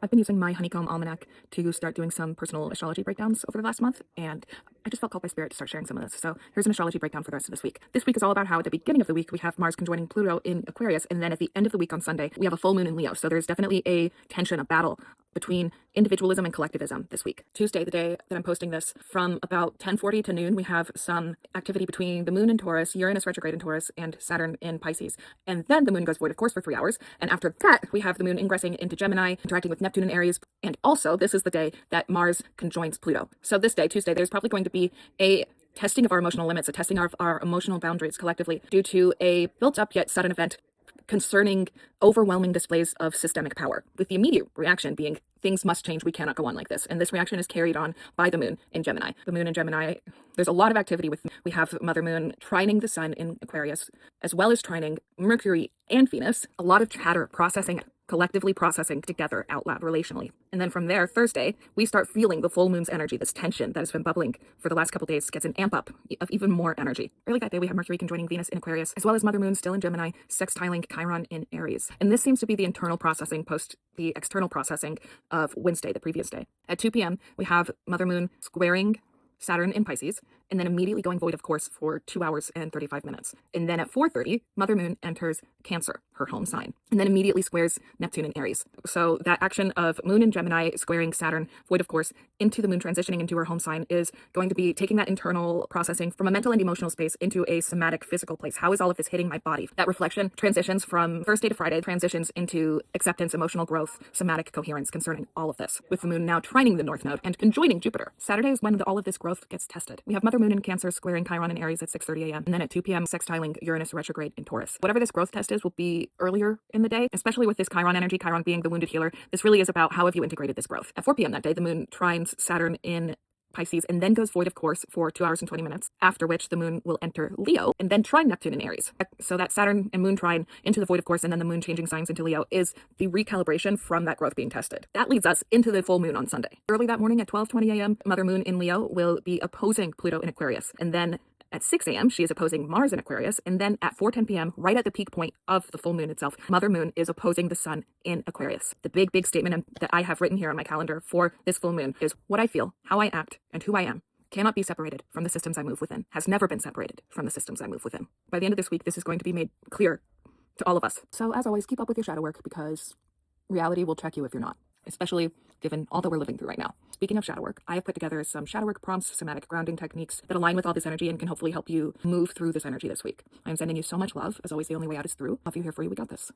I've been using my Honeycomb Almanac to start doing some personal astrology breakdowns over the last month, and I just felt called by spirit to start sharing some of this. So here's an astrology breakdown for the rest of this week. This week is all about how at the beginning of the week we have Mars conjoining Pluto in Aquarius, and then at the end of the week on Sunday we have a full moon in Leo. So there's definitely a tension, a battle between individualism and collectivism this week. Tuesday, the day that I'm posting this, from about 10:40 to noon, we have some activity between the moon in Taurus, Uranus retrograde in Taurus, and Saturn in Pisces. And then the moon goes void of course for 3 hours. And after that, we have the moon ingressing into Gemini, interacting with Neptune in Aries. And also, this is the day that Mars conjoins Pluto. So this day, Tuesday, there's probably going to be a testing of our emotional limits, a testing of our emotional boundaries collectively due to a built up yet sudden event concerning overwhelming displays of systemic power, with the immediate reaction being things must change, we cannot go on like this. And this reaction is carried on by the moon in Gemini. The moon in Gemini, there's a lot of activity with, we have Mother Moon trining the sun in Aquarius, as well as trining Mercury and Venus, a lot of chatter processing, collectively processing together out loud relationally. And then from there, Thursday, we start feeling the full moon's energy. This tension that has been bubbling for the last couple days gets an amp up of even more energy. Early that day, we have Mercury conjoining Venus in Aquarius, as well as Mother Moon still in Gemini, sextiling Chiron in Aries. And this seems to be the internal processing post the external processing of Wednesday, the previous day. At 2 p.m., we have Mother Moon squaring Saturn in Pisces, and then immediately going void of course for 2 hours and 35 minutes. And then at 4:30, Mother Moon enters Cancer, her home sign, and then immediately squares Neptune in Aries. So that action of Moon in Gemini squaring Saturn, void of course, into the Moon transitioning into her home sign is going to be taking that internal processing from a mental and emotional space into a somatic physical place. How is all of this hitting my body? That reflection transitions from Thursday to Friday, transitions into acceptance, emotional growth, somatic coherence concerning all of this, with the Moon now trining the North Node and conjoining Jupiter. Saturday is when all of this growth gets tested. We have Mother Moon in Cancer squaring Chiron in Aries at 6:30 a.m. and then at 2 p.m. sextiling Uranus retrograde in Taurus. Whatever this growth test is will be earlier in the day, especially with this Chiron energy, Chiron being the wounded healer. This really is about how have you integrated this growth. At 4 p.m. that day, the Moon trines Saturn in Pisces and then goes void of course for 2 hours and 20 minutes, after which the Moon will enter Leo and then trine Neptune in Aries. So that Saturn and Moon trine into the void of course and then the Moon changing signs into Leo is the recalibration from that growth being tested. That leads us into the full moon on Sunday. Early that morning at 12:20 a.m., Mother Moon in Leo will be opposing Pluto in Aquarius, and then at 6 a.m., she is opposing Mars in Aquarius, and then at 4:10 p.m., right at the peak point of the full moon itself, Mother Moon is opposing the Sun in Aquarius. The big statement that I have written here on my calendar for this full moon is what I feel, how I act, and who I am cannot be separated from the systems I move within, has never been separated from the systems I move within. By the end of this week, this is going to be made clear to all of us. So as always, keep up with your shadow work because reality will check you if you're not, especially given all that we're living through right now. Speaking of shadow work, I have put together some shadow work prompts, somatic grounding techniques that align with all this energy and can hopefully help you move through this energy this week. I'm sending you so much love. As always, the only way out is through. Love you, here for you. We got this.